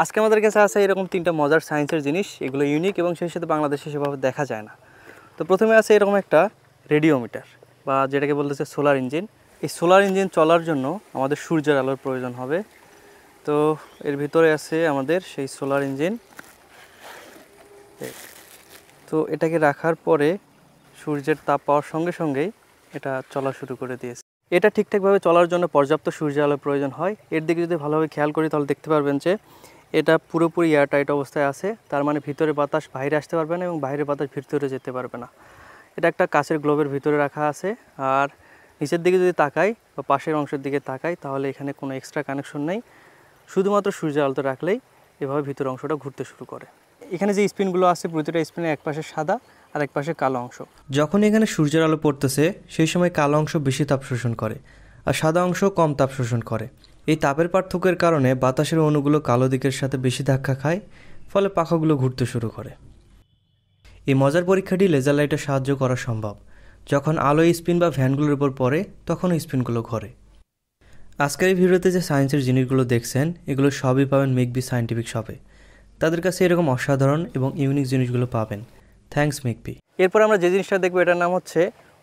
আজকে আমাদের কাছে আছে এরকম তিনটা মজার সায়েন্সের জিনিস, এগুলো ইউনিক এবং সেই সাথে বাংলাদেশে সেভাবে দেখা যায় না। তো প্রথমে আছে এরকম একটা রেডিওমিটার বা যেটাকে বলতেছে সোলার ইঞ্জিন। এই সোলার ইঞ্জিন চলার জন্য আমাদের সূর্যের আলোর প্রয়োজন হবে। তো এর ভিতরে আছে আমাদের সেই সোলার ইঞ্জিন। তো এটাকে রাখার পরে সূর্যের তাপ পাওয়ার সঙ্গে সঙ্গেই এটা চলা শুরু করে দিয়েছে। এটা ঠিকঠাকভাবে চলার জন্য পর্যাপ্ত সূর্যের আলোর প্রয়োজন হয়। এর দিকে যদি ভালোভাবে খেয়াল করি তাহলে দেখতে পারবেন যে এটা পুরোপুরি এয়ারটাইট অবস্থায় আছে। তার মানে ভিতরে বাতাস বাইরে আসতে পারবে না এবং বাইরের বাতাস ভিতরে যেতে পারবে না। এটা একটা কাঁচের গ্লোবের ভিতরে রাখা আছে। আর নিচের দিকে যদি তাকাই বা পাশের অংশের দিকে তাকাই তাহলে এখানে কোনো এক্সট্রা কানেকশন নেই, শুধুমাত্র সূর্যের আলোতে রাখলেই এভাবে ভিতরের অংশটা ঘুরতে শুরু করে। এখানে যে স্পিনগুলো আছে প্রতিটা স্পিনের এক পাশে সাদা আর এক পাশে কালো অংশ। যখন এখানে সূর্যের আলো পড়তেছে সেই সময় কালো অংশ বেশি তাপ শোষণ করে আর সাদা অংশ কম তাপ শোষণ করে। এই তাপের পার্থক্যের কারণে বাতাসের অণুগুলো কালো দিকের সাথে বেশি ধাক্কা খায়, ফলে পাখাগুলো ঘুরতে শুরু করে। এই মজার পরীক্ষাটি লেজার লাইটের সাহায্য করা সম্ভব। যখন আলো স্পিন বা ভ্যানগুলোর উপর পড়ে তখন স্পিনগুলো ঘোরে। আজকের এই ভিডিওতে যে সায়েন্সের জিনিসগুলো দেখছেন এগুলো সবই পাবেন মেকবি সায়েন্টিফিক শপে। তাদের কাছে এরকম অসাধারণ এবং ইউনিক জিনিসগুলো পাবেন। থ্যাঙ্কস মেকবি। এরপর আমরা যে জিনিসটা দেখবো এটার নাম হচ্ছে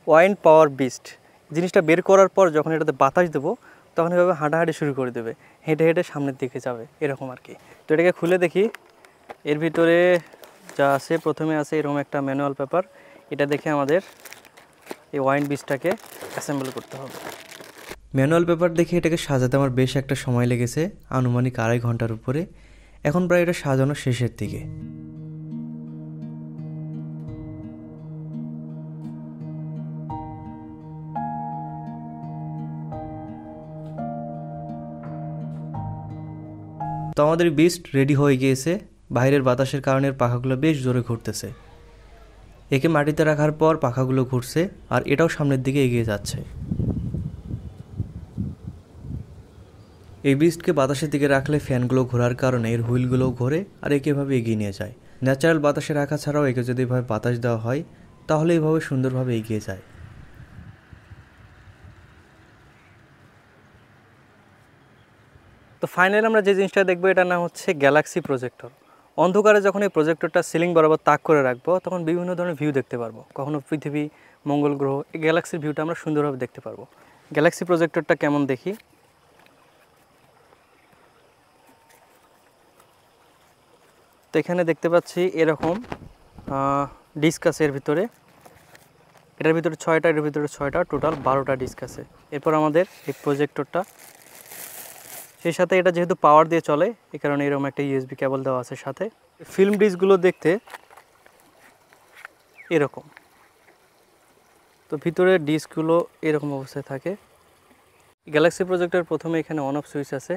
ওয়াইন্ড পাওয়ার বিস্ট। জিনিসটা বের করার পর যখন এটাতে বাতাস দেবো তখন এভাবে হাঁটাহাঁটি শুরু করে দেবে, হেঁটে হেঁটে সামনের দিকে যাবে এরকম আর কি। তো এটাকে খুলে দেখি এর ভিতরে যা আছে। প্রথমে আছে এরকম একটা ম্যানুয়াল পেপার। এটা দেখে আমাদের এই ওয়াইন্ড বিস্টটাকে অ্যাসেম্বল করতে হবে। ম্যানুয়াল পেপার দেখে এটাকে সাজাতে আমার বেশ একটা সময় লেগেছে, আনুমানিক 2.5 ঘন্টার উপরে। এখন প্রায় এটা সাজানো শেষের দিকে। তো আমাদের বিস্ট রেডি হয়ে গিয়েছে। বাইরের বাতাসের কারণে পাখাগুলো বেশ জোরে ঘুরতেছে। একে মাটিতে রাখার পর পাখাগুলো ঘুরছে আর এটাও সামনের দিকে এগিয়ে যাচ্ছে। এই বিস্টকে বাতাসের দিকে রাখলে ফ্যানগুলো ঘোরার কারণে এর হুইলগুলোও ঘোরে আর একে এভাবে এগিয়ে নিয়ে যায়। ন্যাচারাল বাতাসে রাখা ছাড়াও একে যদি এভাবে বাতাস দেওয়া হয় তাহলে এভাবে সুন্দরভাবে এগিয়ে যায়। তো ফাইনালি আমরা যে জিনিসটা দেখবো এটার নাম হচ্ছে গ্যালাক্সি প্রজেক্টর। অন্ধকারে যখন এই প্রজেক্টরটা সিলিং বরাবর তাক করে রাখবো তখন বিভিন্ন ধরনের ভিউ দেখতে পারবো। কখনো পৃথিবী, মঙ্গল গ্রহ, এই গ্যালাক্সির ভিউটা আমরা সুন্দরভাবে দেখতে পারবো। গ্যালাক্সি প্রজেক্টরটা কেমন দেখি। তো এখানে দেখতে পাচ্ছি এরকম ডিস্ক আছে এর ভিতরে। এটার ভিতরে 6টা, এর ভিতরে 6টা, টোটাল 12টা ডিস্ক আছে। এরপর আমাদের এই প্রজেক্টরটা, সেই সাথে এটা যেহেতু পাওয়ার দিয়ে চলে এই কারণে এরকম একটা ইউএসবি কেবল দেওয়া আছে সাথে। ফিল্ম ডিস্কগুলো দেখতে এরকম। তো ভিতরে ডিস্কগুলো এরকম অবস্থায় থাকে। গ্যালাক্সি প্রজেক্টর প্রথমে এখানে অন অফ সুইচ আছে।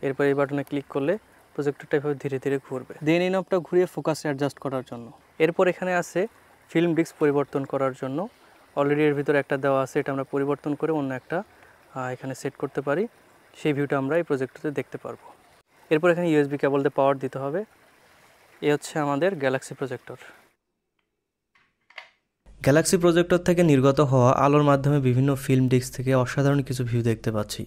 এরপর এই বাটনে ক্লিক করলে প্রজেক্টরটা এভাবে ধীরে ধীরে ঘুরবে। দেন এই নবটা ঘুরিয়ে ফোকাস অ্যাডজাস্ট করার জন্য। এরপর এখানে আছে ফিল্ম ডিস্ক পরিবর্তন করার জন্য। অলরেডি এর ভিতরে একটা দেওয়া আছে, এটা আমরা পরিবর্তন করে অন্য একটা এখানে সেট করতে পারি। সেই ভিউটা আমরা এই প্রজেক্টরতে দেখতে পারবো। এরপর এখানে ইউএসবি কেবল দিয়ে পাওয়ার দিতে হবে। এই হচ্ছে আমাদের গ্যালাক্সি প্রজেক্টর। গ্যালাক্সি প্রজেক্টর থেকে নির্গত হওয়া আলোর মাধ্যমে বিভিন্ন ফিল্ম ডিস্ক থেকে অসাধারণ কিছু ভিউ দেখতে পাচ্ছি।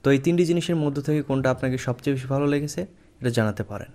তো এই 3টি জিনিসের মধ্য থেকে কোনটা আপনাকে সবচেয়ে বেশি ভালো লেগেছে এটা জানাতে পারেন।